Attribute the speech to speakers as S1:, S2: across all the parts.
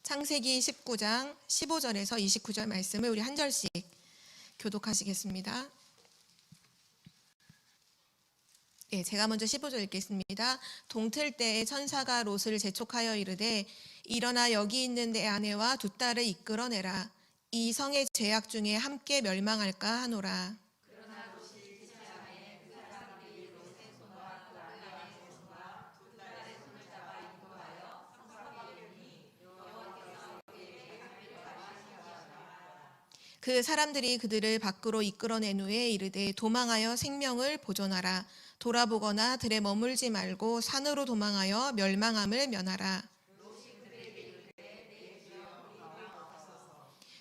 S1: 창세기 19장 15절에서 29절 말씀을 우리 한 절씩 교독하시겠습니다. 네, 제가 먼저 15절 읽겠습니다. 동틀 때에 천사가 롯을 재촉하여 이르되 일어나 여기 있는 내 아내와 두 딸을 이끌어내라. 이 성의 죄악 중에 함께 멸망할까 하노라. 그 사람들이 그들을 밖으로 이끌어낸 후에 이르되 도망하여 생명을 보존하라. 돌아보거나 들에 머물지 말고 산으로 도망하여 멸망함을 면하라.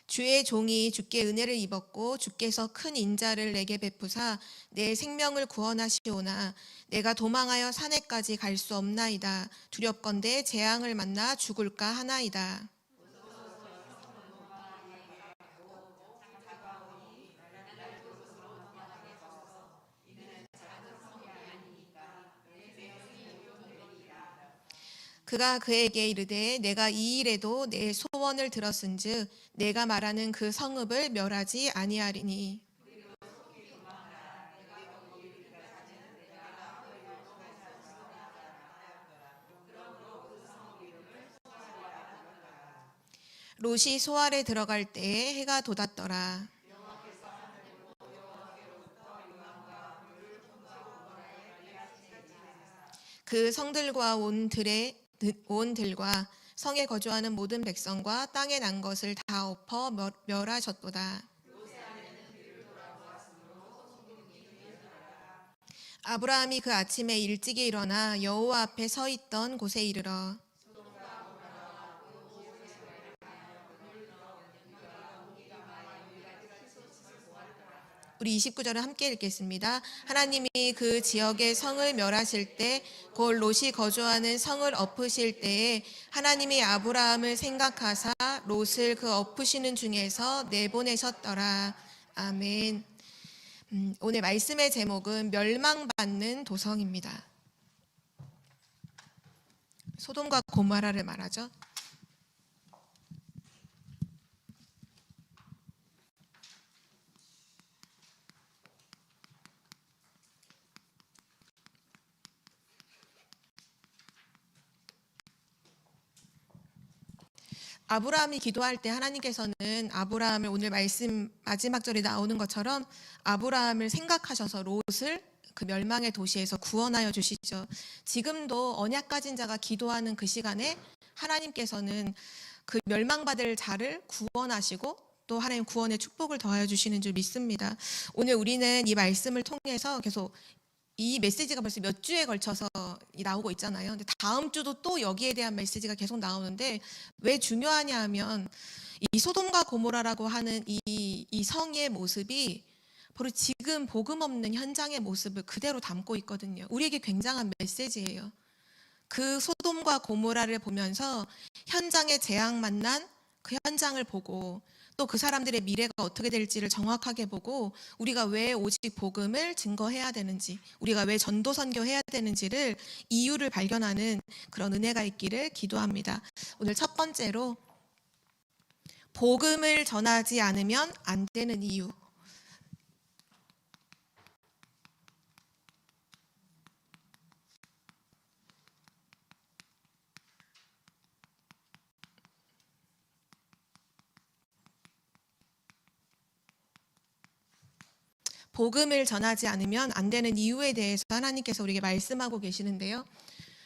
S1: 주의 종이 주께 은혜를 입었고 주께서 큰 인자를 내게 베푸사 내 생명을 구원하시오나 내가 도망하여 산에까지 갈 수 없나이다. 두렵건대 재앙을 만나 죽을까 하나이다. 그가 그에게 이르되 내가 이 일에도 내 소원을 들었은즉 내가 말하는 그 성읍을 멸하지 아니하리니. 롯이 소알에 들어갈 때에 해가 돋았더라. 그 성들과 온 들과 성에 거주하는 모든 백성과 땅에 난 것을 다 엎어 멸하셨도다. 아브라함이 그 아침에 일찍이 일어나 여호와 앞에 서 있던 곳에 이르러 우리 29절을 함께 읽겠습니다. 하나님이 그 지역의 성을 멸하실 때 곧 롯이 거주하는 성을 엎으실 때에 하나님이 아브라함을 생각하사 롯을 그 엎으시는 중에서 내보내셨더라. 아멘. 오늘 말씀의 제목은 멸망받는 도성입니다. 소돔과 고모라를 말하죠. 아브라함이 기도할 때 하나님께서는 아브라함을 오늘 말씀 마지막 절에 나오는 것처럼 아브라함을 생각하셔서 롯을 그 멸망의 도시에서 구원하여 주시죠. 지금도 언약 가진 자가 기도하는 그 시간에 하나님께서는 그 멸망받을 자를 구원하시고 또 하나님 구원의 축복을 더하여 주시는 줄 믿습니다. 오늘 우리는 이 말씀을 통해서 계속 이 메시지가 벌써 몇 주에 걸쳐서 나오고 있잖아요. 근데 다음 주도 또 여기에 대한 메시지가 계속 나오는데 왜 중요하냐 하면 이 소돔과 고모라라고 하는 이 성의 모습이 바로 지금 복음 없는 현장의 모습을 그대로 담고 있거든요. 우리에게 굉장한 메시지예요. 그 소돔과 고모라를 보면서 현장에 재앙 만난 그 현장을 보고 또 그 사람들의 미래가 어떻게 될지를 정확하게 보고 우리가 왜 오직 복음을 증거해야 되는지, 우리가 왜 전도 선교해야 되는지를 이유를 발견하는 그런 은혜가 있기를 기도합니다. 오늘 첫 번째로 복음을 전하지 않으면 안 되는 이유. 복음을 전하지 않으면 안 되는 이유에 대해서 하나님께서 우리에게 말씀하고 계시는데요.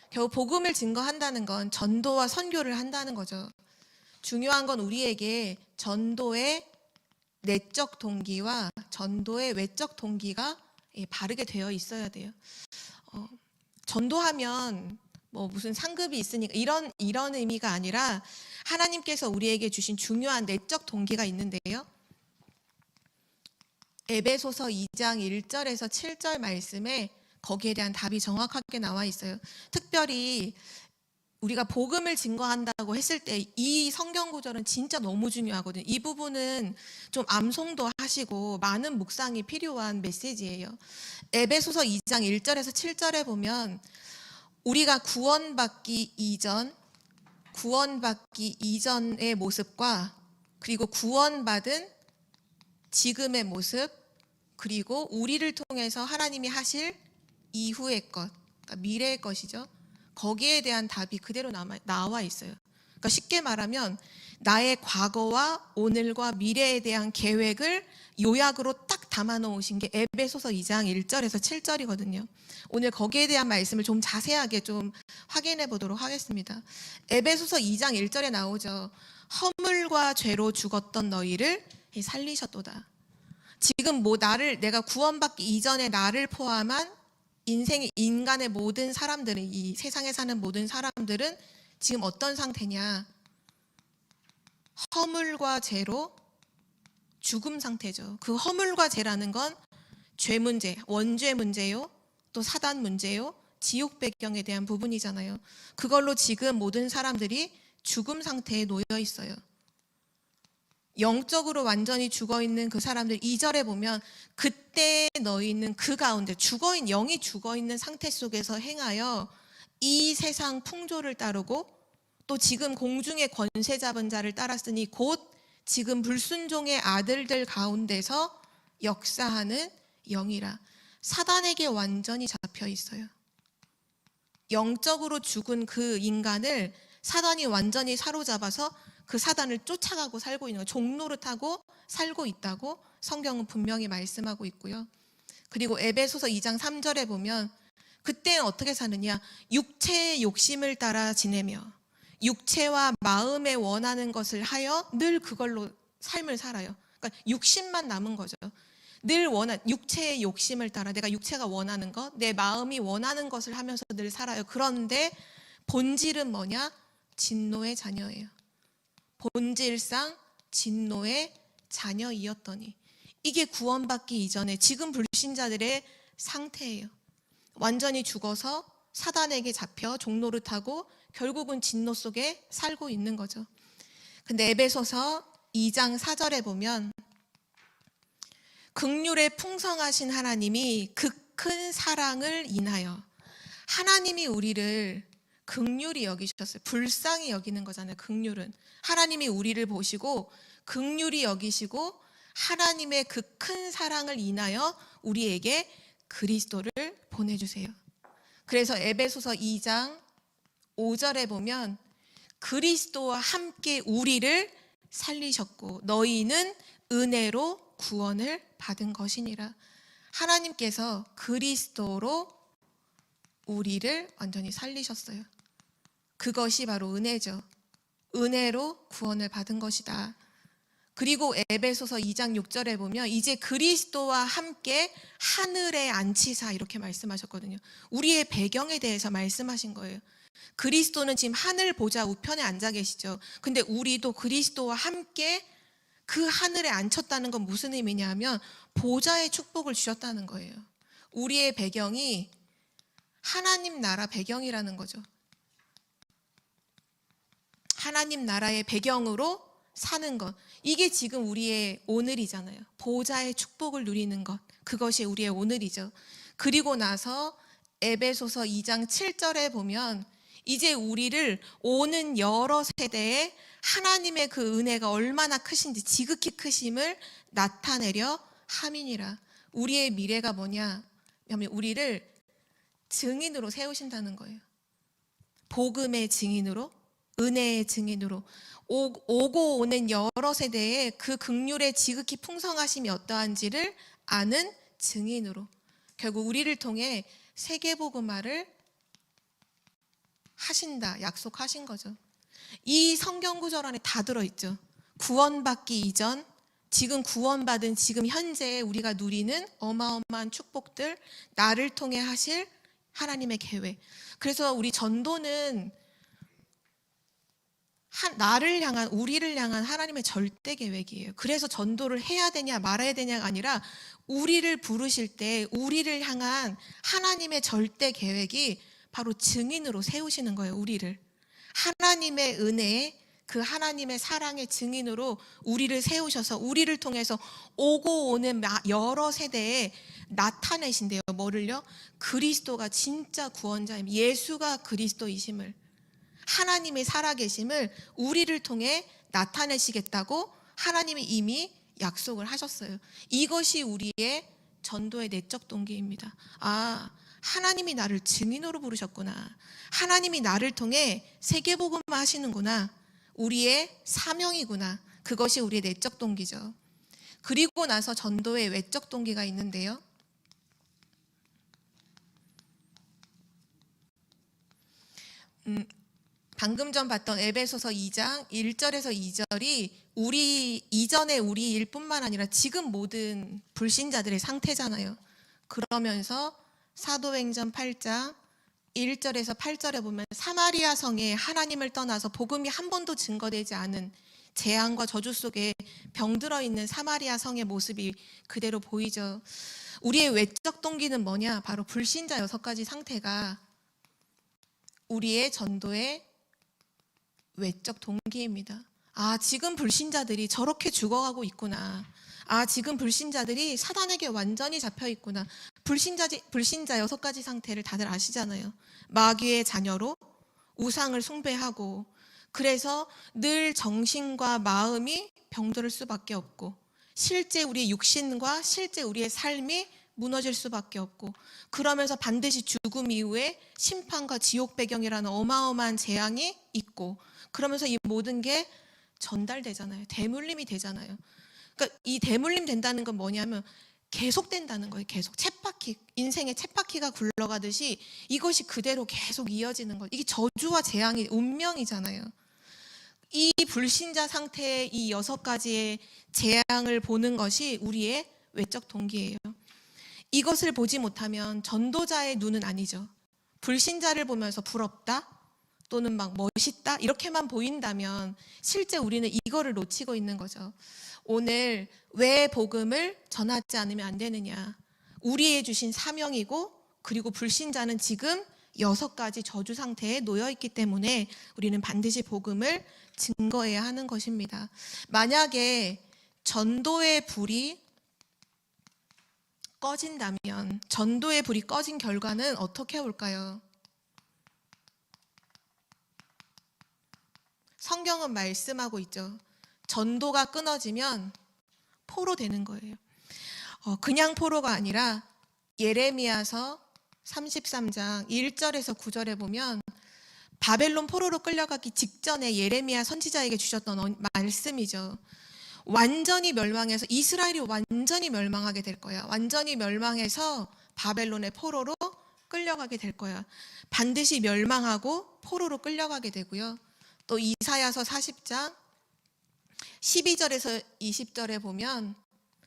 S1: 겨우 복음을 증거한다는 건 전도와 선교를 한다는 거죠. 중요한 건 우리에게 전도의 내적 동기와 전도의 외적 동기가 바르게 되어 있어야 돼요. 전도하면 뭐 무슨 상급이 있으니까 이런 의미가 아니라 하나님께서 우리에게 주신 중요한 내적 동기가 있는데요. 에베소서 2장 1절에서 7절 말씀에 거기에 대한 답이 정확하게 나와 있어요. 특별히 우리가 복음을 증거한다고 했을 때 이 성경 구절은 진짜 너무 중요하거든요. 이 부분은 좀 암송도 하시고 많은 묵상이 필요한 메시지예요. 에베소서 2장 1절에서 7절에 보면 우리가 구원받기 이전, 구원받기 이전의 모습과 그리고 구원받은 지금의 모습, 그리고 우리를 통해서 하나님이 하실 이후의 것, 그러니까 미래의 것이죠. 거기에 대한 답이 그대로 나와 있어요. 그러니까 쉽게 말하면 나의 과거와 오늘과 미래에 대한 계획을 요약으로 딱 담아 놓으신 게 에베소서 2장 1절에서 7절이거든요. 오늘 거기에 대한 말씀을 좀 자세하게 좀 확인해 보도록 하겠습니다. 에베소서 2장 1절에 나오죠. 허물과 죄로 죽었던 너희를 살리셨도다. 지금 내가 구원받기 이전에 나를 포함한 인간의 모든 사람들은, 이 세상에 사는 모든 사람들은 지금 어떤 상태냐? 허물과 죄로 죽음 상태죠. 그 허물과 죄라는 건 죄 문제, 원죄 문제요, 또 사단 문제요, 지옥 배경에 대한 부분이잖아요. 그걸로 지금 모든 사람들이 죽음 상태에 놓여 있어요. 영적으로 완전히 죽어있는 그 사람들, 2절에 보면 그때 너희는 그 가운데 영이 죽어있는 상태 속에서 행하여 이 세상 풍조를 따르고 또 지금 공중의 권세 잡은 자를 따랐으니 곧 지금 불순종의 아들들 가운데서 역사하는 영이라. 사단에게 완전히 잡혀 있어요. 영적으로 죽은 그 인간을 사단이 완전히 사로잡아서 그 사단을 쫓아가고 살고 있는 거예요. 종노릇하고 살고 있다고 성경은 분명히 말씀하고 있고요. 그리고 에베소서 2장 3절에 보면 그때는 어떻게 사느냐? 육체의 욕심을 따라 지내며 육체와 마음에 원하는 것을 하여 늘 그걸로 삶을 살아요. 그러니까 육신만 남은 거죠. 늘 육체의 욕심을 따라 내가 육체가 원하는 것, 내 마음이 원하는 것을 하면서 늘 살아요. 그런데 본질은 뭐냐? 진노의 자녀예요. 본질상 진노의 자녀이었더니, 이게 구원받기 이전에 지금 불신자들의 상태예요. 완전히 죽어서 사단에게 잡혀 종노릇하고 결국은 진노 속에 살고 있는 거죠. 근데 에베소서 2장 4절에 보면 긍휼에 풍성하신 하나님이 그 큰 사랑을 인하여, 하나님이 우리를 긍휼히 여기셨어요. 불쌍히 여기는 거잖아요. 긍휼은 하나님이 우리를 보시고 긍휼히 여기시고 하나님의 그 큰 사랑을 인하여 우리에게 그리스도를 보내주세요. 그래서 에베소서 2장 5절에 보면 그리스도와 함께 우리를 살리셨고 너희는 은혜로 구원을 받은 것이니라. 하나님께서 그리스도로 우리를 완전히 살리셨어요. 그것이 바로 은혜죠. 은혜로 구원을 받은 것이다. 그리고 에베소서 2장 6절에 보면 이제 그리스도와 함께 하늘에 앉히사, 이렇게 말씀하셨거든요. 우리의 배경에 대해서 말씀하신 거예요. 그리스도는 지금 하늘 보좌 우편에 앉아 계시죠. 근데 우리도 그리스도와 함께 그 하늘에 앉혔다는 건 무슨 의미냐 하면 보좌의 축복을 주셨다는 거예요. 우리의 배경이 하나님 나라 배경이라는 거죠. 하나님 나라의 배경으로 사는 것, 이게 지금 우리의 오늘이잖아요. 보좌의 축복을 누리는 것, 그것이 우리의 오늘이죠. 그리고 나서 에베소서 2장 7절에 보면 이제 우리를 오는 여러 세대에 하나님의 그 은혜가 얼마나 크신지, 지극히 크심을 나타내려 함이니라. 우리의 미래가 뭐냐 하면 우리를 증인으로 세우신다는 거예요. 복음의 증인으로, 은혜의 증인으로, 오고 오는 여러 세대에 그 긍휼의 지극히 풍성하심이 어떠한지를 아는 증인으로, 결국 우리를 통해 세계복음화를 하신다, 약속하신 거죠. 이 성경 구절 안에 다 들어있죠. 구원받기 이전, 지금 구원받은 지금 현재에 우리가 누리는 어마어마한 축복들, 나를 통해 하실 하나님의 계획. 그래서 우리 전도는 나를 향한, 우리를 향한 하나님의 절대 계획이에요. 그래서 전도를 해야 되냐 말아야 되냐가 아니라 우리를 부르실 때 우리를 향한 하나님의 절대 계획이 바로 증인으로 세우시는 거예요. 우리를 하나님의 은혜에, 그 하나님의 사랑의 증인으로 우리를 세우셔서 우리를 통해서 오고 오는 여러 세대에 나타내신대요. 뭐를요? 그리스도가 진짜 구원자임, 예수가 그리스도이심을, 하나님의 살아계심을 우리를 통해 나타내시겠다고 하나님이 이미 약속을 하셨어요. 이것이 우리의 전도의 내적 동기입니다. 아, 하나님이 나를 증인으로 부르셨구나. 하나님이 나를 통해 세계복음을 하시는구나. 우리의 사명이구나. 그것이 우리의 내적 동기죠. 그리고 나서 전도의 외적 동기가 있는데요. 방금 전 봤던 에베소서 2장 1절에서 2절이 우리 이전의 우리 일뿐만 아니라 지금 모든 불신자들의 상태잖아요. 그러면서 사도행전 8장 1절에서 8절에 보면 사마리아 성에 하나님을 떠나서 복음이 한 번도 증거되지 않은 재앙과 저주 속에 병들어 있는 사마리아 성의 모습이 그대로 보이죠. 우리의 외적 동기는 뭐냐? 바로 불신자 6가지 상태가 우리의 전도의 외적 동기입니다. 아, 지금 불신자들이 저렇게 죽어가고 있구나. 아, 지금 불신자들이 사단에게 완전히 잡혀 있구나. 불신자 6가지 상태를 다들 아시잖아요. 마귀의 자녀로 우상을 숭배하고, 그래서 늘 정신과 마음이 병들 수밖에 없고, 실제 우리의 육신과 실제 우리의 삶이 무너질 수밖에 없고, 그러면서 반드시 죽음 이후에 심판과 지옥 배경이라는 어마어마한 재앙이 있고, 그러면서 이 모든 게 전달되잖아요. 대물림이 되잖아요. 그러니까 이 대물림 된다는 건 뭐냐면 계속 된다는 거예요. 계속 쳇바퀴, 인생의 쳇바퀴가 굴러가듯이 이것이 그대로 계속 이어지는 거예요. 이게 저주와 재앙이 운명이잖아요. 이 불신자 상태의 이 6가지의 재앙을 보는 것이 우리의 외적 동기예요. 이것을 보지 못하면 전도자의 눈은 아니죠. 불신자를 보면서 부럽다 또는 막 멋있다 이렇게만 보인다면 실제 우리는 이거를 놓치고 있는 거죠. 오늘 왜 복음을 전하지 않으면 안 되느냐? 우리의 주신 사명이고, 그리고 불신자는 지금 6가지 저주 상태에 놓여 있기 때문에 우리는 반드시 복음을 증거해야 하는 것입니다. 만약에 전도의 불이 꺼진다면, 전도의 불이 꺼진 결과는 어떻게 올까요? 성경은 말씀하고 있죠. 전도가 끊어지면 포로 되는 거예요. 그냥 포로가 아니라 예레미야서 33장 1절에서 9절에 보면 바벨론 포로로 끌려가기 직전에 예레미야 선지자에게 주셨던 말씀이죠. 완전히 멸망해서 이스라엘이 완전히 멸망하게 될 거야. 완전히 멸망해서 바벨론의 포로로 끌려가게 될 거야. 반드시 멸망하고 포로로 끌려가게 되고요. 또 이사야서 40장 12절에서 20절에 보면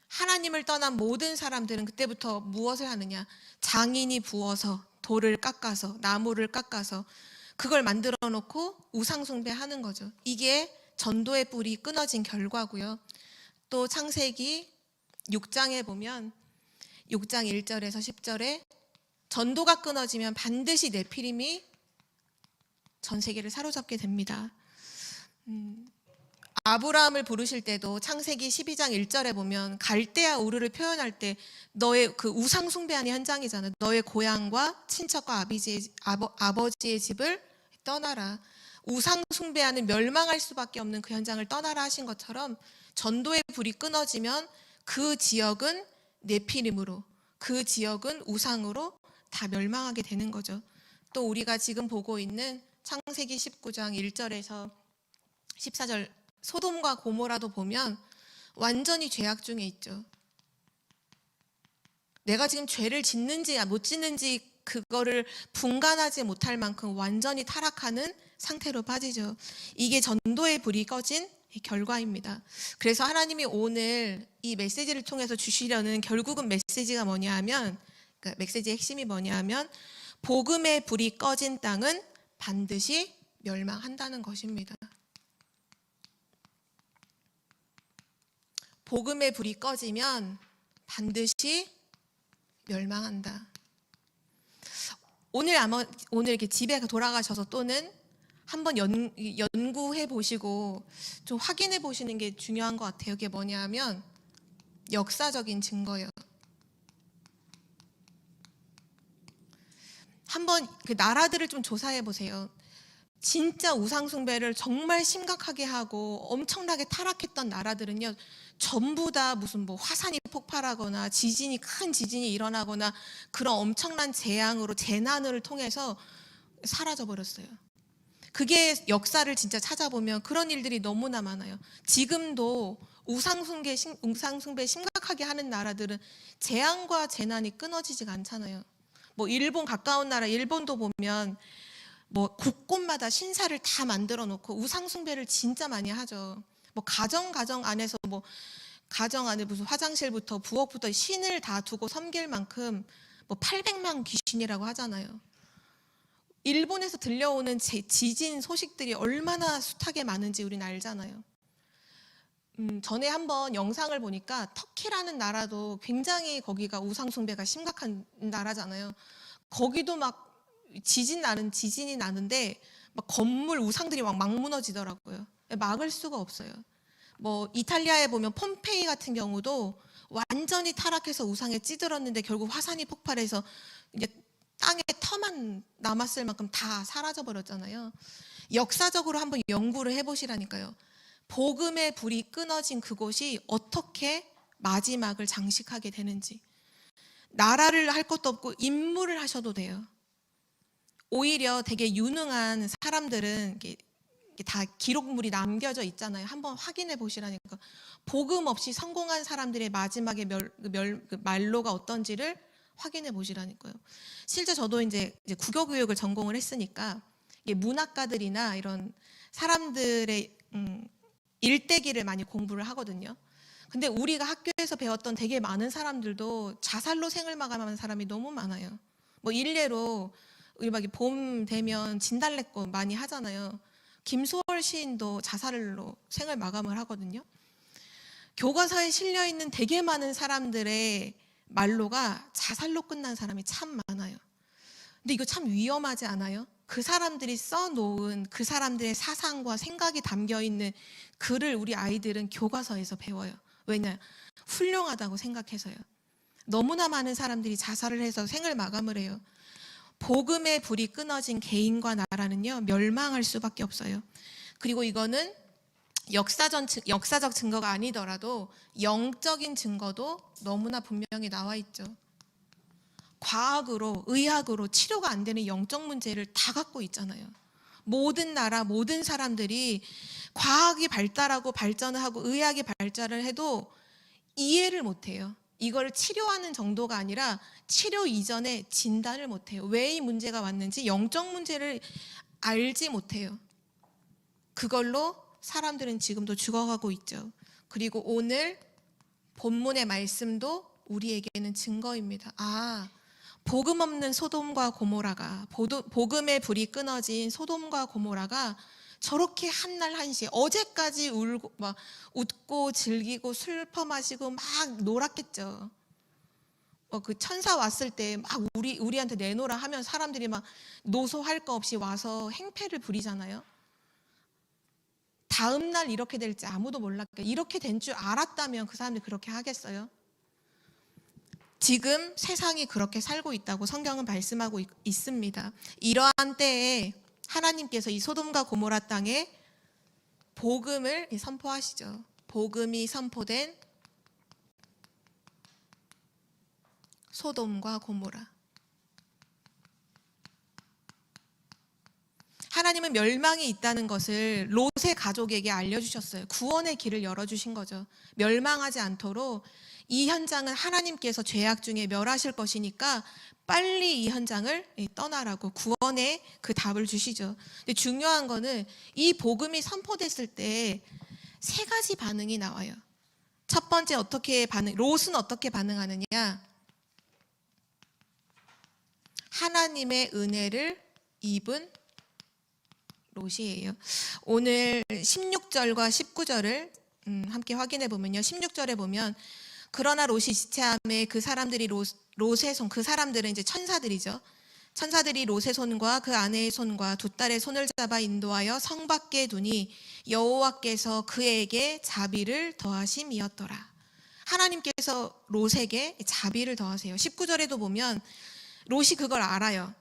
S1: 하나님을 떠난 모든 사람들은 그때부터 무엇을 하느냐? 장인이 부어서 돌을 깎아서 나무를 깎아서 그걸 만들어 놓고 우상 숭배하는 거죠. 이게 전도의 뿔이 끊어진 결과고요. 또 창세기 6장에 보면 6장 1절에서 10절에 전도가 끊어지면 반드시 네피림이 전 세계를 사로잡게 됩니다. 아브라함을 부르실 때도 창세기 12장 1절에 보면 갈대아 우르를 표현할 때 너의 그 우상 숭배하는 현장이잖아요. 너의 고향과 친척과 아버지의 집을 떠나라. 우상 숭배하는 멸망할 수밖에 없는 그 현장을 떠나라 하신 것처럼 전도의 불이 끊어지면 그 지역은 네피림으로, 그 지역은 우상으로 다 멸망하게 되는 거죠. 또 우리가 지금 보고 있는 창세기 19장 1절에서 14절 소돔과 고모라도 보면 완전히 죄악 중에 있죠. 내가 지금 죄를 짓는지 못 짓는지 그거를 분간하지 못할 만큼 완전히 타락하는 상태로 빠지죠. 이게 전도의 불이 꺼진 결과입니다. 그래서 하나님이 오늘 이 메시지를 통해서 주시려는 결국은 메시지가 뭐냐 하면, 그러니까 메시지의 핵심이 뭐냐 하면 복음의 불이 꺼진 땅은 반드시 멸망한다는 것입니다. 복음의 불이 꺼지면 반드시 멸망한다. 오늘 이렇게 집에 돌아가셔서 또는 한번 연구해 보시고 좀 확인해 보시는 게 중요한 것 같아요. 이게 뭐냐 하면 역사적인 증거예요. 한번 그 나라들을 좀 조사해 보세요. 진짜 우상숭배를 정말 심각하게 하고 엄청나게 타락했던 나라들은요, 전부 다 무슨 뭐 화산이 폭발하거나 큰 지진이 일어나거나 그런 엄청난 재앙으로, 재난을 통해서 사라져 버렸어요. 그게 역사를 진짜 찾아보면 그런 일들이 너무나 많아요. 지금도 우상숭배 심각하게 하는 나라들은 재앙과 재난이 끊어지지가 않잖아요. 뭐 일본, 가까운 나라 일본도 보면 뭐 곳곳마다 신사를 다 만들어 놓고 우상숭배를 진짜 많이 하죠. 뭐 가정 안에서 뭐 가정 안에 무슨 화장실부터 부엌부터 신을 다 두고 섬길 만큼 뭐 800만 귀신이라고 하잖아요. 일본에서 들려오는 지진 소식들이 얼마나 숱하게 많은지 우리는 알잖아요. 전에 한번 영상을 보니까 터키라는 나라도 굉장히 거기가 우상숭배가 심각한 나라잖아요. 거기도 막 지진이 나는데 막 건물 우상들이 막 무너지더라고요. 막을 수가 없어요. 뭐 이탈리아에 보면 폼페이 같은 경우도 완전히 타락해서 우상에 찌들었는데 결국 화산이 폭발해서 이제 땅에 터만 남았을 만큼 다 사라져 버렸잖아요. 역사적으로 한번 연구를 해보시라니까요. 복음의 불이 끊어진 그곳이 어떻게 마지막을 장식하게 되는지. 나라를 할 것도 없고 인물을 하셔도 돼요. 오히려 되게 유능한 사람들은 다 기록물이 남겨져 있잖아요. 한번 확인해 보시라니까. 복음 없이 성공한 사람들의 마지막에 말로가 어떤지를 확인해 보시라니까요. 실제 저도 이제 국어교육을 전공을 했으니까 문학가들이나 이런 사람들의 일대기를 많이 공부를 하거든요. 근데 우리가 학교에서 배웠던 되게 많은 사람들도 자살로 생을 마감하는 사람이 너무 많아요. 뭐 일례로 우리 막 봄 되면 진달래꽃 많이 하잖아요. 김소월 시인도 자살로 생을 마감을 하거든요. 교과서에 실려 있는 되게 많은 사람들의 말로가 자살로 끝난 사람이 참 많아요. 근데 이거 참 위험하지 않아요? 그 사람들이 써놓은 그 사람들의 사상과 생각이 담겨있는 글을 우리 아이들은 교과서에서 배워요. 왜냐? 훌륭하다고 생각해서요. 너무나 많은 사람들이 자살을 해서 생을 마감을 해요. 복음의 불이 끊어진 개인과 나라는요, 멸망할 수밖에 없어요. 그리고 이거는 역사적 증거가 아니더라도 영적인 증거도 너무나 분명히 나와 있죠. 과학으로, 의학으로 치료가 안 되는 영적 문제를 다 갖고 있잖아요. 모든 나라, 모든 사람들이 과학이 발달하고 발전을 하고 의학이 발달을 해도 이해를 못해요. 이걸 치료하는 정도가 아니라 치료 이전에 진단을 못해요. 왜 이 문제가 왔는지 영적 문제를 알지 못해요. 그걸로 사람들은 지금도 죽어가고 있죠. 그리고 오늘 본문의 말씀도 우리에게는 증거입니다. 복음 없는 소돔과 고모라가, 복음의 불이 끊어진 소돔과 고모라가 저렇게 한날 한시에 어제까지 울고 막 웃고 즐기고 술 퍼마시고 막 놀았겠죠. 그 천사 왔을 때 막 우리한테 내놓으라 하면 사람들이 막 노소할 거 없이 와서 행패를 부리잖아요. 다음 날 이렇게 될지 아무도 몰랐겠죠. 이렇게 된 줄 알았다면 그 사람들이 그렇게 하겠어요? 지금 세상이 그렇게 살고 있다고 성경은 말씀하고 있습니다. 이러한 때에 하나님께서 이 소돔과 고모라 땅에 복음을 선포하시죠. 복음이 선포된 소돔과 고모라. 하나님은 멸망이 있다는 것을 롯의 가족에게 알려주셨어요. 구원의 길을 열어주신 거죠. 멸망하지 않도록 이 현장은 하나님께서 죄악 중에 멸하실 것이니까 빨리 이 현장을 떠나라고 구원의 그 답을 주시죠. 근데 중요한 거는 이 복음이 선포됐을 때 세 가지 반응이 나와요. 첫 번째 롯은 어떻게 반응하느냐? 하나님의 은혜를 입은 롯이에요. 오늘 16절과 19절을 함께 확인해 보면요. 16절에 보면 그러나 롯이 지체함에 그 사람들이 롯의 손, 그 사람들은 이제 천사들이죠. 천사들이 롯의 손과 그 아내의 손과 두 딸의 손을 잡아 인도하여 성 밖에 두니 여호와께서 그에게 자비를 더하심이었더라. 하나님께서 롯에게 자비를 더하세요. 19절에도 보면 롯이 그걸 알아요.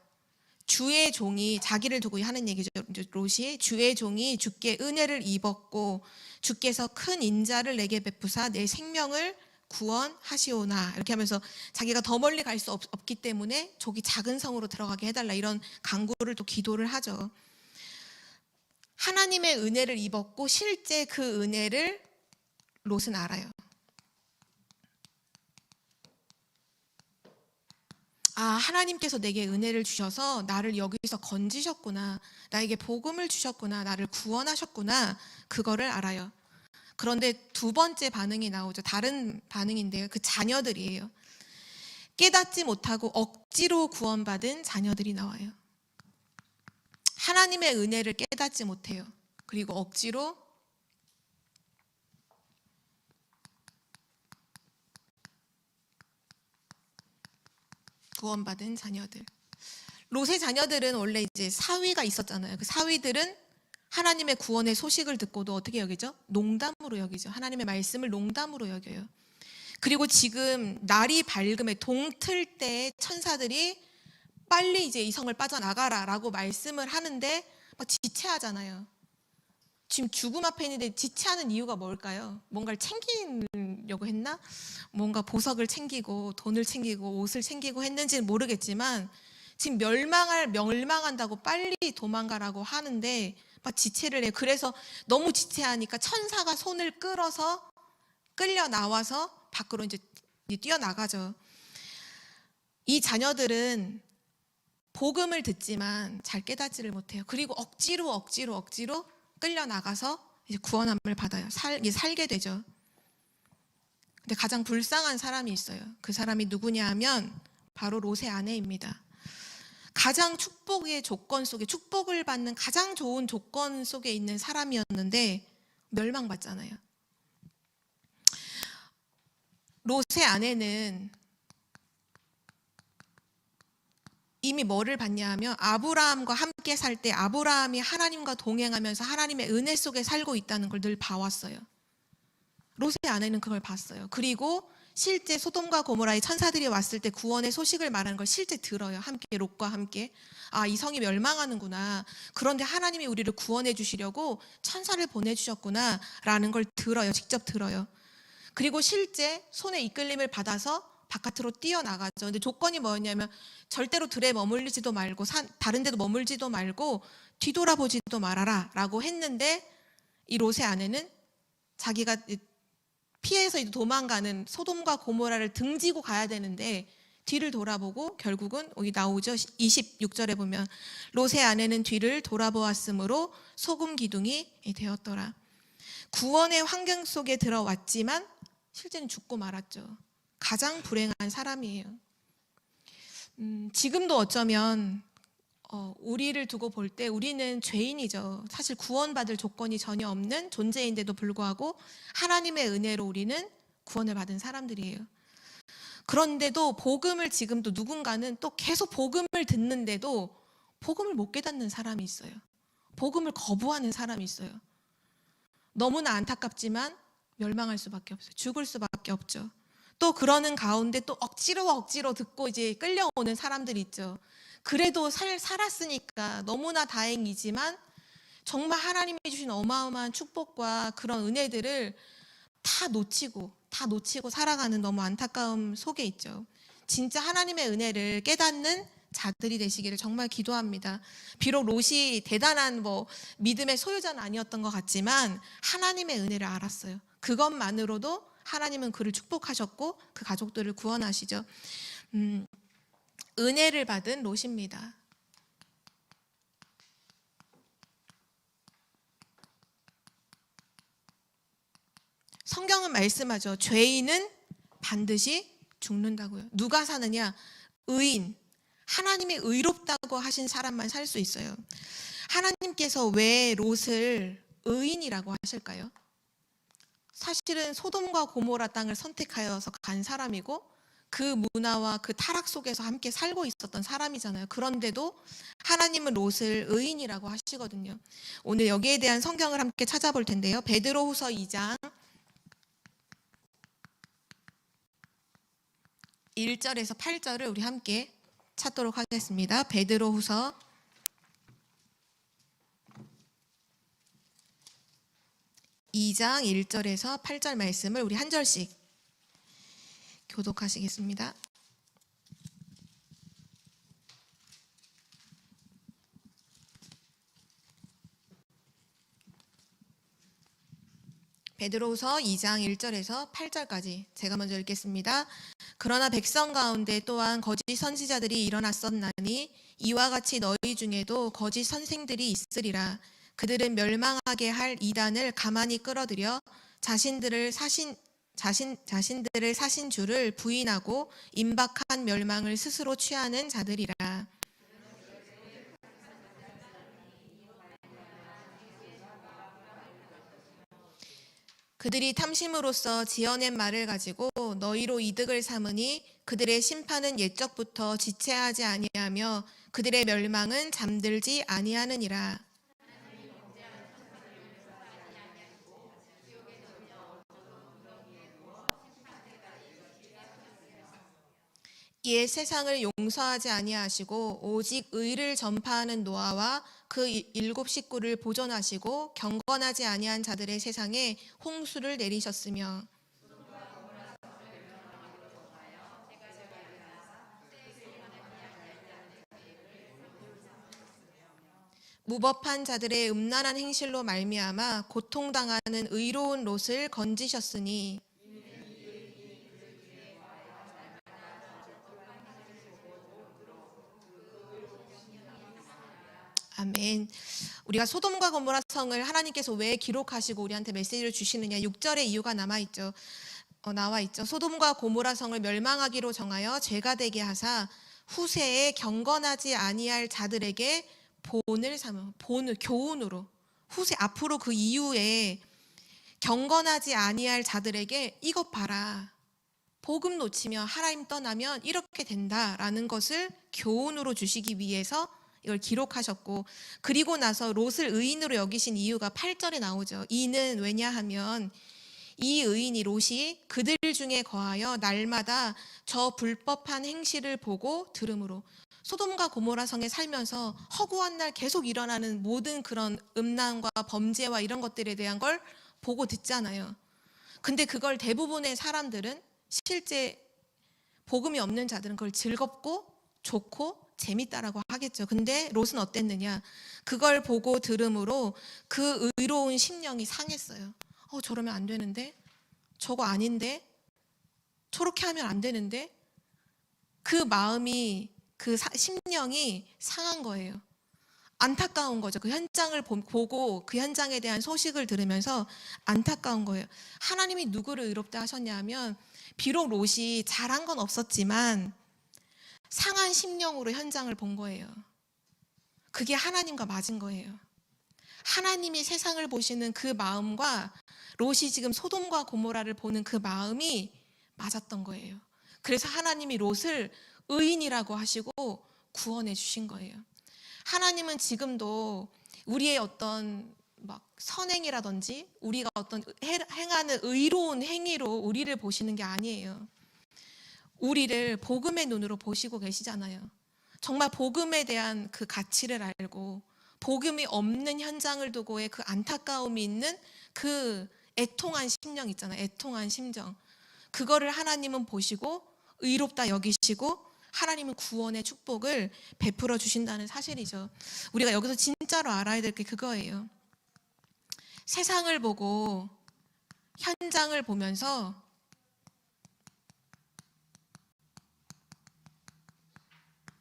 S1: 주의 종이 자기를 두고 하는 얘기죠. 롯이 주의 종이 주께 은혜를 입었고 주께서 큰 인자를 내게 베푸사 내 생명을 구원하시오나, 이렇게 하면서 자기가 더 멀리 갈 수 없기 때문에 저기 작은 성으로 들어가게 해달라, 이런 간구를 또 기도를 하죠. 하나님의 은혜를 입었고 실제 그 은혜를 롯은 알아요. 아, 하나님께서 내게 은혜를 주셔서 나를 여기서 건지셨구나, 나에게 복음을 주셨구나, 나를 구원하셨구나, 그거를 알아요. 그런데 두 번째 반응이 나오죠. 다른 반응인데요. 그 자녀들이에요. 깨닫지 못하고 억지로 구원받은 자녀들이 나와요. 하나님의 은혜를 깨닫지 못해요. 그리고 억지로 구원받은 자녀들. 롯의 자녀들은 원래 이제 사위가 있었잖아요. 그 사위들은 하나님의 구원의 소식을 듣고도 어떻게 여기죠? 농담으로 여기죠. 하나님의 말씀을 농담으로 여겨요. 그리고 지금 날이 밝음에 동틀 때 천사들이 빨리 이제 이 성을 빠져나가라 라고 말씀을 하는데 막 지체하잖아요. 지금 죽음 앞에 있는데 지체하는 이유가 뭘까요? 뭔가를 챙기려고 했나? 뭔가 보석을 챙기고 돈을 챙기고 옷을 챙기고 했는지는 모르겠지만 지금 멸망한다고 빨리 도망가라고 하는데 막 지체를 해요. 그래서 너무 지체하니까 천사가 손을 끌려 나와서 밖으로 이제 뛰어나가죠. 이 자녀들은 복음을 듣지만 잘 깨닫지를 못해요. 그리고 억지로 끌려 나가서 이제 구원함을 받아요. 살게 되죠. 근데 가장 불쌍한 사람이 있어요. 그 사람이 누구냐 하면 바로 롯의 아내입니다. 가장 축복의 조건 속에, 축복을 받는 가장 좋은 조건 속에 있는 사람이었는데 멸망받잖아요. 롯의 아내는 이미 뭐를 받냐 하면 아브라함과 함께 살 때 아브라함이 하나님과 동행하면서 하나님의 은혜 속에 살고 있다는 걸 늘 봐왔어요. 롯의 아내는 그걸 봤어요. 그리고 실제 소돔과 고모라의 천사들이 왔을 때 구원의 소식을 말하는 걸 실제 들어요. 함께 롯과 함께. 아, 이 성이 멸망하는구나. 그런데 하나님이 우리를 구원해 주시려고 천사를 보내주셨구나 라는 걸 들어요. 직접 들어요. 그리고 실제 손에 이끌림을 받아서 바깥으로 뛰어나가죠. 근데 조건이 뭐였냐면 절대로 들에 머물지도 말고 다른 데도 머물지도 말고 뒤돌아보지도 말아라 라고 했는데 이 롯의 아내는 자기가 피해서 도망가는 소돔과 고모라를 등지고 가야 되는데 뒤를 돌아보고 결국은 여기 나오죠. 26절에 보면 롯의 아내는 뒤를 돌아보았으므로 소금 기둥이 되었더라. 구원의 환경 속에 들어왔지만 실제는 죽고 말았죠. 가장 불행한 사람이에요. 지금도 어쩌면 우리를 두고 볼 때 우리는 죄인이죠. 사실 구원받을 조건이 전혀 없는 존재인데도 불구하고 하나님의 은혜로 우리는 구원을 받은 사람들이에요. 그런데도 복음을 지금도 누군가는 또 계속 복음을 듣는데도 복음을 못 깨닫는 사람이 있어요. 복음을 거부하는 사람이 있어요. 너무나 안타깝지만 멸망할 수밖에 없어요. 죽을 수밖에 없죠. 또 그러는 가운데 또 억지로 듣고 이제 끌려오는 사람들이 있죠. 그래도 살았으니까 너무나 다행이지만 정말 하나님이 주신 어마어마한 축복과 그런 은혜들을 다 놓치고 살아가는 너무 안타까움 속에 있죠. 진짜 하나님의 은혜를 깨닫는 자들이 되시기를 정말 기도합니다. 비록 롯이 대단한 믿음의 소유자는 아니었던 것 같지만 하나님의 은혜를 알았어요. 그것만으로도 하나님은 그를 축복하셨고 그 가족들을 구원하시죠. 은혜를 받은 롯입니다. 성경은 말씀하죠. 죄인은 반드시 죽는다고요. 누가 사느냐? 의인. 하나님이 의롭다고 하신 사람만 살 수 있어요. 하나님께서 왜 롯을 의인이라고 하실까요? 사실은 소돔과 고모라 땅을 선택하여서 간 사람이고 그 문화와 그 타락 속에서 함께 살고 있었던 사람이잖아요. 그런데도 하나님은 롯을 의인이라고 하시거든요. 오늘 여기에 대한 성경을 함께 찾아볼 텐데요. 베드로후서 2장 1절에서 8절을 우리 함께 찾도록 하겠습니다. 베드로후서 2장 1절에서 8절 말씀을 우리 한 절씩 교독하시겠습니다. 베드로후서 2장 1절에서 8절까지 제가 먼저 읽겠습니다. 그러나 백성 가운데 또한 거짓 선지자들이 일어났었나니 이와 같이 너희 중에도 거짓 선생들이 있으리라. 그들은 멸망하게 할 이단을 가만히 끌어들여 자신들을 사신 주를 부인하고 임박한 멸망을 스스로 취하는 자들이라. 그들이 탐심으로써 지어낸 말을 가지고 너희로 이득을 삼으니 그들의 심판은 옛적부터 지체하지 아니하며 그들의 멸망은 잠들지 아니하느니라. 이에 세상을 용서하지 아니하시고 오직 의를 전파하는 노아와 그 7 식구를 보존하시고 경건하지 아니한 자들의 세상에 홍수를 내리셨으며 무법한 자들의 음란한 행실로 말미암아 고통당하는 의로운 롯을 건지셨으니 아멘. 우리가 소돔과 고모라 성을 하나님께서 왜 기록하시고 우리한테 메시지를 주시느냐 6절의 이유가 나와 있죠. 소돔과 고모라 성을 멸망하기로 정하여 죄가 되게 하사 후세에 경건하지 아니할 자들에게 교훈으로 후세 앞으로 그 이후에 경건하지 아니할 자들에게 이것 봐라. 복음 놓치면 하나님 떠나면 이렇게 된다라는 것을 교훈으로 주시기 위해서 이걸 기록하셨고, 그리고 나서 롯을 의인으로 여기신 이유가 8절에 나오죠. 이는 왜냐하면 이 의인이 롯이 그들 중에 거하여 날마다 저 불법한 행실을 보고 들음으로. 소돔과 고모라 성에 살면서 허구한 날 계속 일어나는 모든 그런 음란과 범죄와 이런 것들에 대한 걸 보고 듣잖아요. 근데 그걸 대부분의 사람들은 실제 복음이 없는 자들은 그걸 즐겁고 좋고 재밌다라고 하겠죠. 근데 롯은 어땠느냐? 그걸 보고 들음으로 그 의로운 심령이 상했어요. 저러면 안 되는데? 저거 아닌데? 저렇게 하면 안 되는데? 그 마음이 그 심령이 상한 거예요. 안타까운 거죠. 그 현장을 보고 그 현장에 대한 소식을 들으면서 안타까운 거예요. 하나님이 누구를 의롭다 하셨냐 하면 비록 롯이 잘한 건 없었지만 상한 심령으로 현장을 본 거예요. 그게 하나님과 맞은 거예요. 하나님이 세상을 보시는 그 마음과 롯이 지금 소돔과 고모라를 보는 그 마음이 맞았던 거예요. 그래서 하나님이 롯을 의인이라고 하시고 구원해 주신 거예요. 하나님은 지금도 우리의 어떤 막 선행이라든지 우리가 어떤 행하는 의로운 행위로 우리를 보시는 게 아니에요. 우리를 복음의 눈으로 보시고 계시잖아요. 정말 복음에 대한 그 가치를 알고 복음이 없는 현장을 두고의 그 안타까움이 있는 그 애통한 심령 있잖아요. 애통한 심정. 그거를 하나님은 보시고 의롭다 여기시고 하나님은 구원의 축복을 베풀어 주신다는 사실이죠. 우리가 여기서 진짜로 알아야 될 게 그거예요. 세상을 보고 현장을 보면서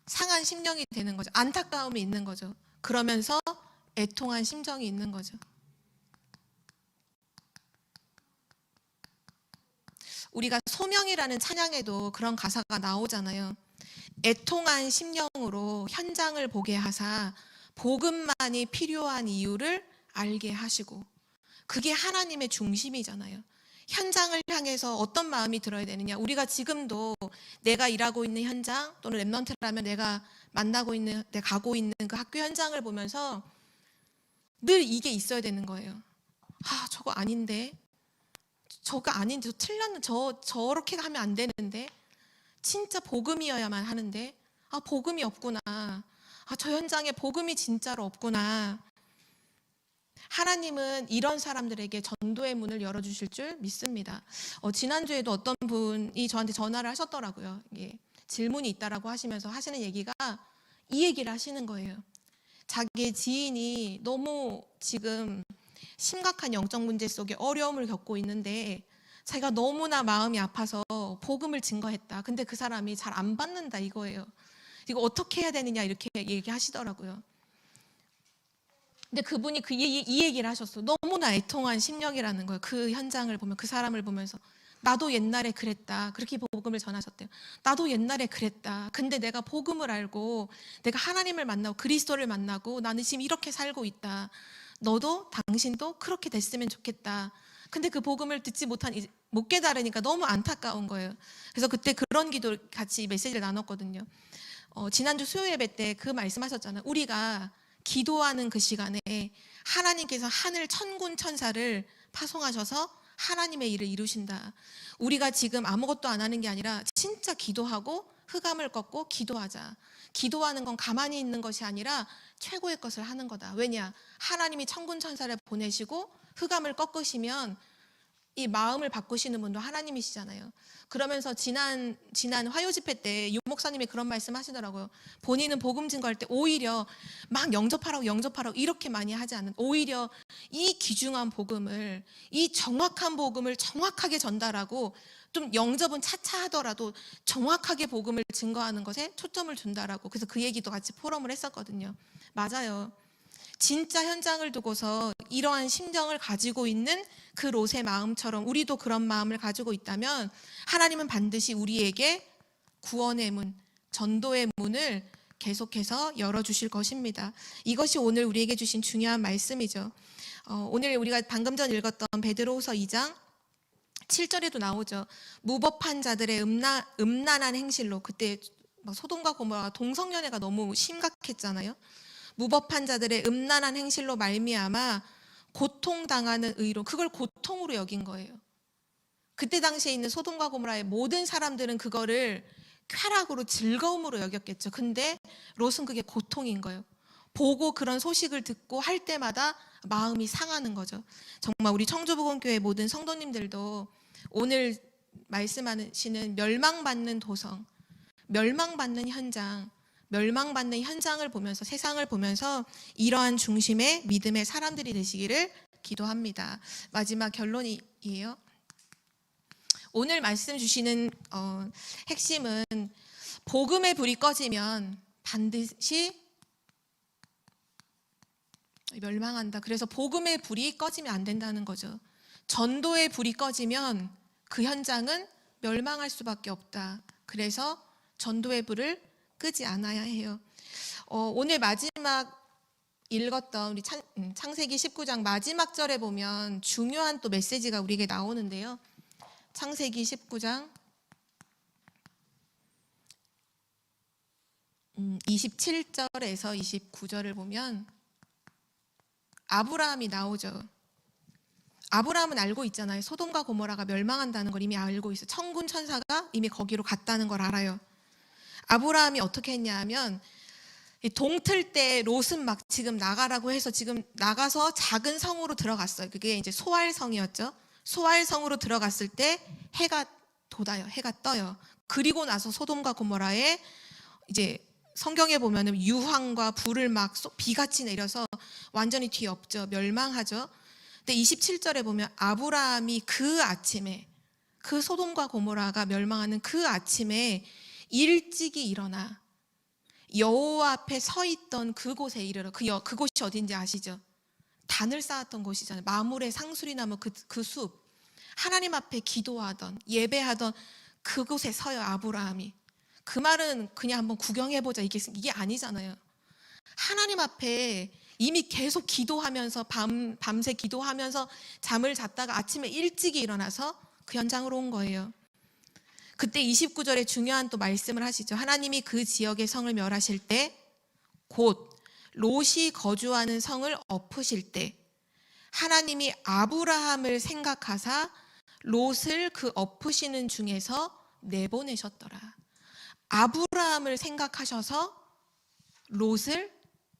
S1: 상한 심령이 되는 거죠. 안타까움이 있는 거죠. 그러면서 애통한 심정이 있는 거죠. 우리가 소명이라는 찬양에도 그런 가사가 나오잖아요. 애통한 심령으로 현장을 보게 하사 복음만이 필요한 이유를 알게 하시고, 그게 하나님의 중심이잖아요. 현장을 향해서 어떤 마음이 들어야 되느냐. 우리가 지금도 내가 일하고 있는 현장 또는 랩넌트라면 내가 내가 가고 있는 그 학교 현장을 보면서 늘 이게 있어야 되는 거예요. 저거 아닌데, 저거 아닌데, 저렇게 하면 안 되는데, 진짜 복음이어야만 하는데, 아, 복음이 없구나. 아, 저 현장에 복음이 진짜로 없구나. 하나님은 이런 사람들에게 전도의 문을 열어주실 줄 믿습니다. 지난주에도 어떤 분이 저한테 전화를 하셨더라고요. 이게 질문이 있다라고 하시면서 하시는 얘기가 이 얘기를 하시는 거예요. 자기의 지인이 너무 지금 심각한 영적 문제 속에 어려움을 겪고 있는데 자기가 너무나 마음이 아파서 복음을 증거했다. 근데 그 사람이 잘 안 받는다 이거예요. 이거 어떻게 해야 되느냐 이렇게 얘기하시더라고요. 근데 그분이 이 얘기를 하셨어. 너무나 애통한 심령이라는 거예요. 그 현장을 보면, 그 사람을 보면서 나도 옛날에 그랬다. 그렇게 복음을 전하셨대요. 나도 옛날에 그랬다. 근데 내가 복음을 알고 내가 하나님을 만나고 그리스도를 만나고 나는 지금 이렇게 살고 있다. 너도 당신도 그렇게 됐으면 좋겠다. 근데 그 복음을 듣지 못 깨달으니까 너무 안타까운 거예요. 그래서 그때 그런 기도 같이 메시지를 나눴거든요. 지난주 수요 예배 때 그 말씀하셨잖아요. 우리가 기도하는 그 시간에 하나님께서 하늘 천군 천사를 파송하셔서 하나님의 일을 이루신다. 우리가 지금 아무것도 안 하는 게 아니라 진짜 기도하고 흑암을 꺾고 기도하자. 기도하는 건 가만히 있는 것이 아니라 최고의 것을 하는 거다. 왜냐? 하나님이 천군 천사를 보내시고 흑암을 꺾으시면 이 마음을 바꾸시는 분도 하나님이시잖아요. 그러면서 지난 화요 집회 때 유 목사님이 그런 말씀 하시더라고요. 본인은 복음 증거할 때 오히려 막 영접하라고 이렇게 많이 하지 않는, 오히려 이 귀중한 복음을, 이 정확한 복음을 정확하게 전달하고 좀 영접은 차차 하더라도 정확하게 복음을 증거하는 것에 초점을 준다라고. 그래서 그 얘기도 같이 포럼을 했었거든요. 맞아요. 진짜 현장을 두고서 이러한 심정을 가지고 있는 그 롯의 마음처럼 우리도 그런 마음을 가지고 있다면 하나님은 반드시 우리에게 구원의 문, 전도의 문을 계속해서 열어주실 것입니다. 이것이 오늘 우리에게 주신 중요한 말씀이죠. 오늘 우리가 방금 전 읽었던 베드로후서 2장 7절에도 나오죠. 무법한 자들의 음란한 행실로, 그때 소돔과 고모라가 동성연애가 너무 심각했잖아요. 무법한 자들의 음란한 행실로 말미암아 고통당하는 의로, 그걸 고통으로 여긴 거예요. 그때 당시에 있는 소돔과 고모라의 모든 사람들은 그거를 쾌락으로 즐거움으로 여겼겠죠. 근데 롯은 그게 고통인 거예요. 보고 그런 소식을 듣고 할 때마다 마음이 상하는 거죠. 정말 우리 청주복음교회 모든 성도님들도 오늘 말씀하시는 멸망받는 도성, 멸망받는 현장을 보면서, 세상을 보면서 이러한 중심의 믿음의 사람들이 되시기를 기도합니다. 마지막 결론이에요. 오늘 말씀 주시는 핵심은 복음의 불이 꺼지면 반드시 멸망한다. 그래서 복음의 불이 꺼지면 안 된다는 거죠. 전도의 불이 꺼지면 그 현장은 멸망할 수밖에 없다. 그래서 전도의 불을 끄지 않아야 해요. 오늘 마지막 읽었던 우리 창세기 19장 마지막 절에 보면 중요한 또 메시지가 우리에게 나오는데요. 창세기 19장 27절에서 29절을 보면 아브라함이 나오죠. 아브라함은 알고 있잖아요. 소돔과 고모라가 멸망한다는 걸 이미 알고 있어요. 천군 천사가 이미 거기로 갔다는 걸 알아요. 아브라함이 어떻게 했냐 하면 동틀 때 롯은 막 지금 나가라고 해서 지금 나가서 작은 성으로 들어갔어요. 그게 이제 소알성이었죠. 소알성으로 들어갔을 때 해가 돋아요. 해가 떠요. 그리고 나서 소돔과 고모라에 이제 성경에 보면은 유황과 불을 막 비같이 내려서 완전히 뒤엎죠. 멸망하죠. 근데 27절에 보면 아브라함이 그 아침에, 그 소돔과 고모라가 멸망하는 그 아침에 일찍이 일어나 여호와 앞에 서 있던 그곳에 이르러, 그곳이 어딘지 아시죠? 단을 쌓았던 곳이잖아요. 마물의 상수리나무 그 숲, 하나님 앞에 기도하던, 예배하던 그곳에 서요. 아브라함이. 그 말은 그냥 한번 구경해보자 이게 아니잖아요. 하나님 앞에 이미 계속 기도하면서 밤새 기도하면서 잠을 잤다가 아침에 일찍이 일어나서 그 현장으로 온 거예요. 그때 29절에 중요한 또 말씀을 하시죠. 하나님이 그 지역의 성을 멸하실 때, 곧 롯이 거주하는 성을 엎으실 때 하나님이 아브라함을 생각하사 롯을 그 엎으시는 중에서 내보내셨더라. 아브라함을 생각하셔서 롯을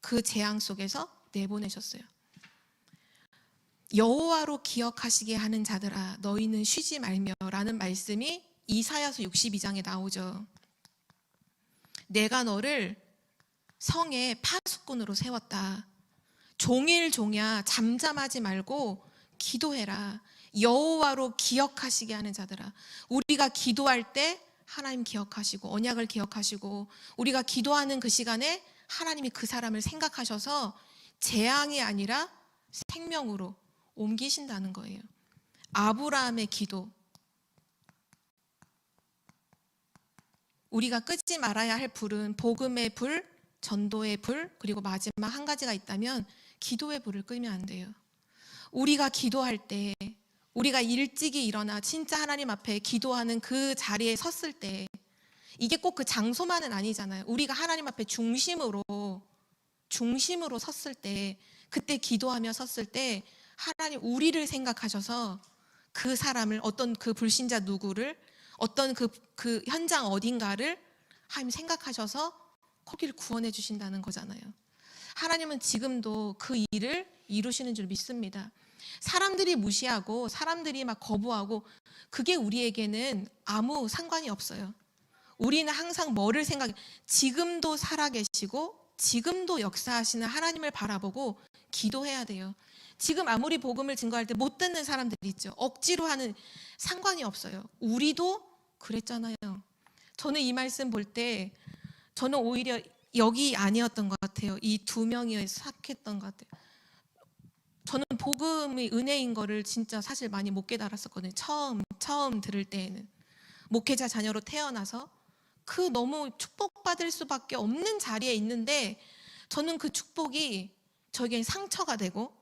S1: 그 재앙 속에서 내보내셨어요. 여호와로 기억하시게 하는 자들아 너희는 쉬지 말며 라는 말씀이 이사야서 62장에 나오죠. 내가 너를 성의 파수꾼으로 세웠다. 종일 종야 잠잠하지 말고 기도해라. 여호와로 기억하시게 하는 자들아. 우리가 기도할 때 하나님 기억하시고 언약을 기억하시고 우리가 기도하는 그 시간에 하나님이 그 사람을 생각하셔서 재앙이 아니라 생명으로 옮기신다는 거예요. 아브라함의 기도, 우리가 끄지 말아야 할 불은 복음의 불, 전도의 불, 그리고 마지막 한 가지가 있다면 기도의 불을 끄면 안 돼요. 우리가 기도할 때, 우리가 일찍이 일어나 진짜 하나님 앞에 기도하는 그 자리에 섰을 때, 이게 꼭 그 장소만은 아니잖아요. 우리가 하나님 앞에 중심으로 섰을 때, 그때 기도하며 섰을 때 하나님 우리를 생각하셔서 그 사람을, 어떤 그 불신자 누구를, 어떤 그 현장 어딘가를 하나님 생각하셔서 거기를 구원해 주신다는 거잖아요. 하나님은 지금도 그 일을 이루시는 줄 믿습니다. 사람들이 무시하고 사람들이 막 거부하고 그게 우리에게는 아무 상관이 없어요. 우리는 항상 뭐를 생각해? 지금도 살아계시고 지금도 역사하시는 하나님을 바라보고 기도해야 돼요. 지금 아무리 복음을 증거할 때 못 듣는 사람들이 있죠. 억지로 하는, 상관이 없어요. 우리도 그랬잖아요. 저는 이 말씀 볼 때 저는 오히려 여기 아니었던 것 같아요. 이 두 명이 삭했던 것 같아요. 저는 복음의 은혜인 거를 진짜 사실 많이 못 깨달았었거든요. 처음 들을 때에는. 목회자 자녀로 태어나서 그 너무 축복받을 수밖에 없는 자리에 있는데 저는 그 축복이 저에겐 상처가 되고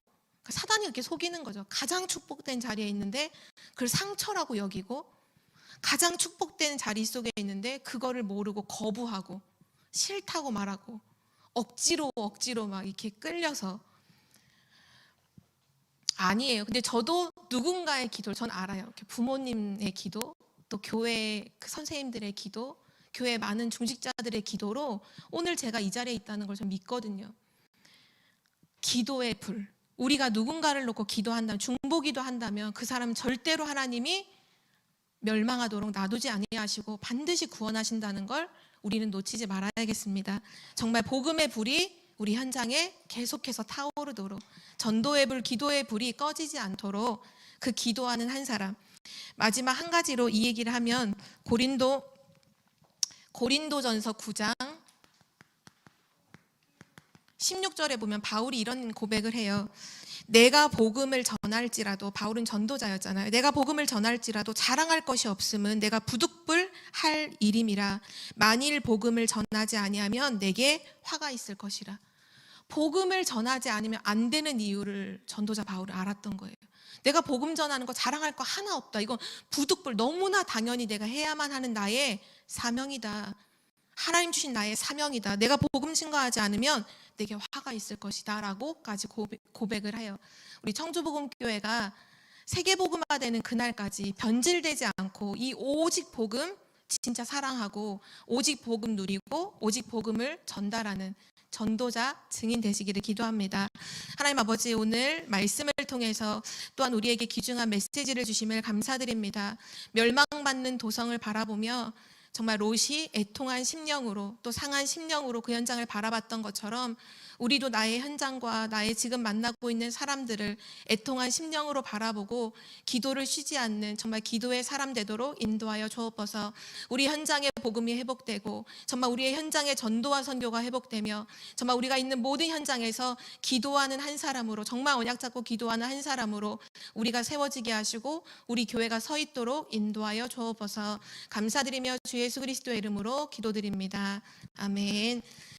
S1: 사단이 이렇게 속이는 거죠. 가장 축복된 자리에 있는데 그걸 상처라고 여기고 가장 축복된 자리 속에 있는데 그거를 모르고 거부하고 싫다고 말하고 억지로 막 이렇게 끌려서. 아니에요. 근데 저도 누군가의 기도를 전 알아요. 부모님의 기도, 또 교회 그 선생님들의 기도, 교회 많은 중직자들의 기도로 오늘 제가 이 자리에 있다는 걸 전 믿거든요. 기도의 불. 우리가 누군가를 놓고 기도한다면, 중보기도 한다면 그 사람은 절대로 하나님이 멸망하도록 놔두지 아니하시고 반드시 구원하신다는 걸 우리는 놓치지 말아야겠습니다. 정말 복음의 불이 우리 현장에 계속해서 타오르도록, 전도의 불, 기도의 불이 꺼지지 않도록 그 기도하는 한 사람. 마지막 한 가지로 이 얘기를 하면 고린도전서 9장 16절에 보면 바울이 이런 고백을 해요. 내가 복음을 전할지라도, 바울은 전도자였잖아요. 내가 복음을 전할지라도 자랑할 것이 없음은 내가 부득불할 일임이라. 만일 복음을 전하지 아니하면 내게 화가 있을 것이라. 복음을 전하지 않으면 안 되는 이유를 전도자 바울은 알았던 거예요. 내가 복음 전하는 거 자랑할 거 하나 없다. 이건 부득불, 너무나 당연히 내가 해야만 하는 나의 사명이다. 하나님 주신 나의 사명이다. 내가 복음 증거하지 않으면 내게 화가 있을 것이다 라고까지 고백을 해요. 우리 청주복음교회가 세계복음화되는 그날까지 변질되지 않고 이 오직 복음 진짜 사랑하고 오직 복음 누리고 오직 복음을 전달하는 전도자 증인 되시기를 기도합니다. 하나님 아버지, 오늘 말씀을 통해서 또한 우리에게 귀중한 메시지를 주심을 감사드립니다. 멸망받는 도성을 바라보며 정말 롯이 애통한 심령으로, 또 상한 심령으로 그 현장을 바라봤던 것처럼 우리도 나의 현장과 나의 지금 만나고 있는 사람들을 애통한 심령으로 바라보고 기도를 쉬지 않는 정말 기도의 사람 되도록 인도하여 주옵소서. 우리 현장의 복음이 회복되고 정말 우리의 현장의 전도와 선교가 회복되며 정말 우리가 있는 모든 현장에서 기도하는 한 사람으로, 정말 언약 잡고 기도하는 한 사람으로 우리가 세워지게 하시고 우리 교회가 서 있도록 인도하여 주옵소서. 감사드리며 주 예수 그리스도의 이름으로 기도드립니다. 아멘.